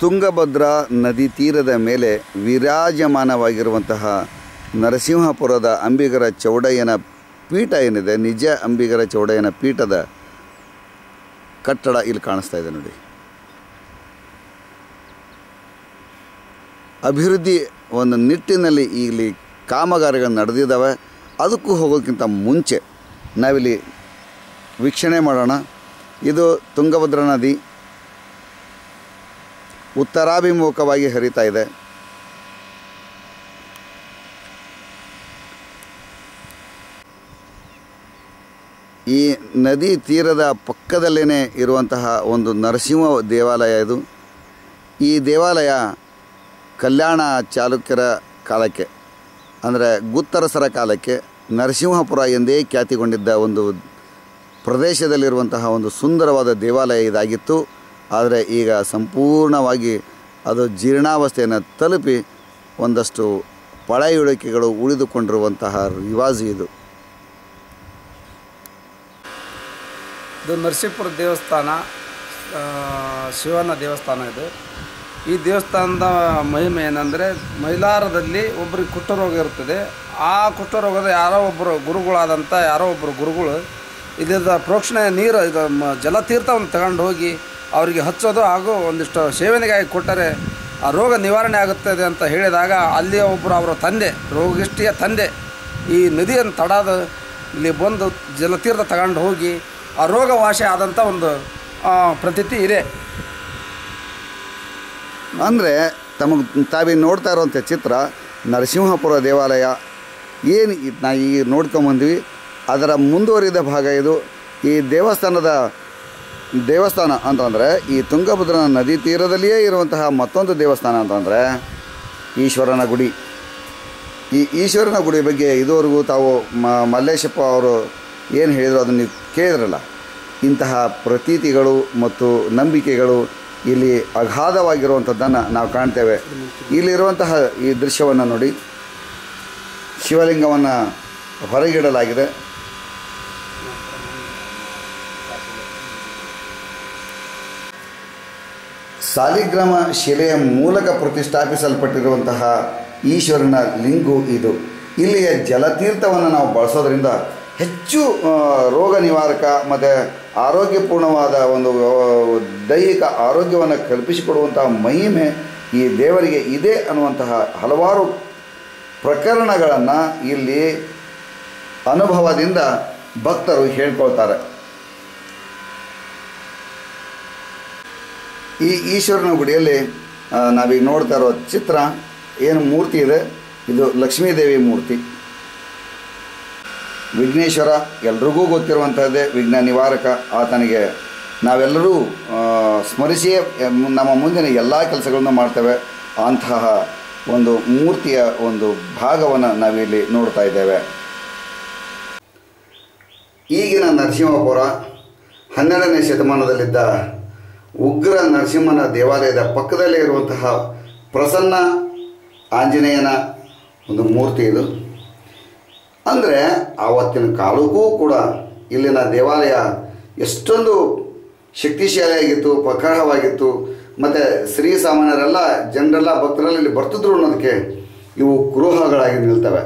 ತುಂಗಭದ್ರಾ ನದಿ ತೀರದ ಮೇಲೆ ವಿರಾಜಮಾನವಾಗಿರುವಂತಹ ನರಸಿಂಹಪುರದ ಅಂಬಿಗರ ಚೌಡಯ್ಯನ ಪೀಠ ಏನಿದೆ, ನಿಜ ಅಂಬಿಗರ ಚೌಡಯ್ಯನ ಪೀಠದ ಕಟ್ಟಡ ಇಲ್ಲಿ ಕಾಣಿಸ್ತಾ ಇದೆ ನೋಡಿ. ಅಭಿವೃದ್ಧಿ ಒಂದು ನಿಟ್ಟಿನಲ್ಲಿ ಇಲ್ಲಿ ಕಾಮಗಾರಿಗಳು ನಡೆದಿದ್ದಾವೆ. ಅದಕ್ಕೂ ಹೋಗೋಕ್ಕಿಂತ ಮುಂಚೆ ನಾವಿಲ್ಲಿ ವೀಕ್ಷಣೆ ಮಾಡೋಣ. ಇದು ತುಂಗಭದ್ರಾ ನದಿ ಉತ್ತರಾಭಿಮುಖವಾಗಿ ಹರಿತಾ ಇದೆ. ಈ ನದಿ ತೀರದ ಪಕ್ಕದಲ್ಲೇ ಇರುವಂತಹ ಒಂದು ನರಸಿಂಹ ದೇವಾಲಯ ಇದು. ಈ ದೇವಾಲಯ ಕಲ್ಯಾಣ ಚಾಲುಕ್ಯರ ಕಾಲಕ್ಕೆ ಅಂದರೆ ಗುತ್ತರಸರ ಕಾಲಕ್ಕೆ ನರಸಿಂಹಪುರ ಎಂದೇ ಖ್ಯಾತಿಗೊಂಡಿದ್ದ ಒಂದು ಪ್ರದೇಶದಲ್ಲಿರುವಂತಹ ಒಂದು ಸುಂದರವಾದ ದೇವಾಲಯ ಇದಾಗಿತ್ತು. ಆದರೆ ಈಗ ಸಂಪೂರ್ಣವಾಗಿ ಅದು ಜೀರ್ಣಾವಸ್ಥೆಯನ್ನು ತಲುಪಿ ಒಂದಷ್ಟು ಪಳೆಯುಳಿಕೆಗಳು ಉಳಿದುಕೊಂಡಿರುವಂತಹ ರಿವಾಜು ಇದು. ಇದು ನರಸೀಪುರ ದೇವಸ್ಥಾನ, ಶಿವನ ದೇವಸ್ಥಾನ ಇದು. ಈ ದೇವಸ್ಥಾನದ ಮಹಿಮೆ ಏನಂದರೆ, ಮೈಲಾರದಲ್ಲಿ ಒಬ್ಬರಿಗೆ ಕುಷ್ಠರೋಗ ಇರ್ತದೆ. ಆ ಕುಷ್ಠರೋಗದ ಯಾರೋ ಒಬ್ಬರು ಗುರುಗಳು ಇದರಿಂದ ಪ್ರೋಕ್ಷಣೆ ನೀರು ಇದು ಜಲತೀರ್ಥವನ್ನು ತಗೊಂಡು ಹೋಗಿ ಅವರಿಗೆ ಹಚ್ಚೋದು ಹಾಗೂ ಒಂದಿಷ್ಟು ಸೇವನೆಗಾಗಿ ಕೊಟ್ಟರೆ ಆ ರೋಗ ನಿವಾರಣೆ ಆಗುತ್ತದೆ ಅಂತ ಹೇಳಿದಾಗ ಅಲ್ಲಿಯ ಒಬ್ಬರು ಅವರ ತಂದೆ, ರೋಗಿಷ್ಟಿಯ ತಂದೆ, ಈ ನದಿಯನ್ನು ತಡಾದ ಇಲ್ಲಿ ಬಂದು ಜಲತೀರ್ಥ ತಗೊಂಡು ಹೋಗಿ ಆ ರೋಗ ವಾಸಿ ಆದಂಥ ಒಂದು ಪ್ರತೀತಿ ಇದೆ. ಅಂದರೆ ತಾವೀಗ ನೋಡ್ತಾ ಇರುವಂಥ ಚಿತ್ರ ನರಸಿಂಹಪುರ ದೇವಾಲಯ ಏನು ನಾವು ಈಗ ನೋಡ್ಕೊಂಬಂದ್ವಿ, ಅದರ ಮುಂದುವರಿದ ಭಾಗ ಇದು. ಈ ದೇವಸ್ಥಾನ ಅಂತಂದರೆ ಈ ತುಂಗಭದ್ರಾ ನದಿ ತೀರದಲ್ಲಿಯೇ ಇರುವಂತಹ ಮತ್ತೊಂದು ದೇವಸ್ಥಾನ ಅಂತಂದರೆ ಈಶ್ವರನ ಗುಡಿ. ಈ ಈಶ್ವರನ ಗುಡಿ ಬಗ್ಗೆ ಇದುವರೆಗೂ ತಾವು ಮಲ್ಲೇಶಪ್ಪ ಅವರು ಏನು ಹೇಳಿದ್ರು ಅದನ್ನು ನೀವು ಕೇಳಿದ್ರಲ್ಲ. ಇಂತಹ ಪ್ರತೀತಿಗಳು ಮತ್ತು ನಂಬಿಕೆಗಳು ಇಲ್ಲಿ ಅಗಾಧವಾಗಿರುವಂಥದ್ದನ್ನು ನಾವು ಕಾಣ್ತೇವೆ. ಇಲ್ಲಿರುವಂತಹ ಈ ದೃಶ್ಯವನ್ನು ನೋಡಿ, ಶಿವಲಿಂಗವನ್ನು ಹೊರಗಿಡಲಾಗಿದೆ. ಸಾಲಿಗ್ರಾಮ ಶಿಲೆಯ ಮೂಲಕ ಪ್ರತಿಷ್ಠಾಪಿಸಲ್ಪಟ್ಟಿರುವಂತಹ ಈಶ್ವರನ ಲಿಂಗು ಇದು. ಇಲ್ಲಿಯ ಜಲತೀರ್ಥವನ್ನು ನಾವು ಬಳಸೋದ್ರಿಂದ ಹೆಚ್ಚು ರೋಗ ನಿವಾರಕ ಮತ್ತು ಆರೋಗ್ಯಪೂರ್ಣವಾದ ಒಂದು ದೈಹಿಕ ಆರೋಗ್ಯವನ್ನು ಕಲ್ಪಿಸಿಕೊಡುವಂತಹ ಮಹಿಮೆ ಈ ದೇವರಿಗೆ ಇದೆ ಅನ್ನುವಂತಹ ಹಲವಾರು ಪ್ರಕರಣಗಳನ್ನು ಇಲ್ಲಿ ಅನುಭವದಿಂದ ಭಕ್ತರು ಹೇಳ್ಕೊಳ್ತಾರೆ. ಈ ಈಶ್ವರನ ಗುಡಿಯಲ್ಲಿ ನಾವೀಗ ನೋಡ್ತಾ ಇರೋ ಚಿತ್ರ ಏನು ಮೂರ್ತಿ ಇದೆ, ಇದು ಲಕ್ಷ್ಮೀದೇವಿ ಮೂರ್ತಿ. ವಿಘ್ನೇಶ್ವರ ಎಲ್ರಿಗೂ ಗೊತ್ತಿರುವಂಥದ್ದೇ, ವಿಘ್ನ ನಿವಾರಕ. ಆತನಿಗೆ ನಾವೆಲ್ಲರೂ ಸ್ಮರಿಸಿಯೇ ನಮ್ಮ ಮುಂದಿನ ಎಲ್ಲ ಕೆಲಸಗಳನ್ನು ಮಾಡ್ತೇವೆ. ಅಂತಹ ಒಂದು ಮೂರ್ತಿಯ ಒಂದು ಭಾಗವನ್ನು ನಾವಿಲ್ಲಿ ನೋಡ್ತಾ ಇದ್ದೇವೆ. ಈಗಿನ ನರಸಿಂಹಪುರ 12ನೇ ಶತಮಾನದಲ್ಲಿದ್ದ ಉಗ್ರ ನರಸಿಂಹನ ದೇವಾಲಯದ ಪಕ್ಕದಲ್ಲೇ ಇರುವಂತಹ ಪ್ರಸನ್ನ ಆಂಜನೇಯನ ಒಂದು ಮೂರ್ತಿ ಇದು. ಅಂದರೆ ಆವತ್ತಿನ ಕಾಲಕ್ಕೂ ಕೂಡ ಇಲ್ಲಿನ ದೇವಾಲಯ ಎಷ್ಟೊಂದು ಶಕ್ತಿಶಾಲಿಯಾಗಿತ್ತು, ಪ್ರಖರವಾಗಿತ್ತು. ಮತ್ತು ಶ್ರೀ ಸಾಮಾನ್ಯರೆಲ್ಲ ಜನರೆಲ್ಲ ಭಕ್ತರೆಲ್ಲ ಇಲ್ಲಿ ಬರ್ತಿದ್ರು ಅನ್ನೋದಕ್ಕೆ ಇವು ಕುರುಹಗಳಾಗಿ ನಿಲ್ತವೆ.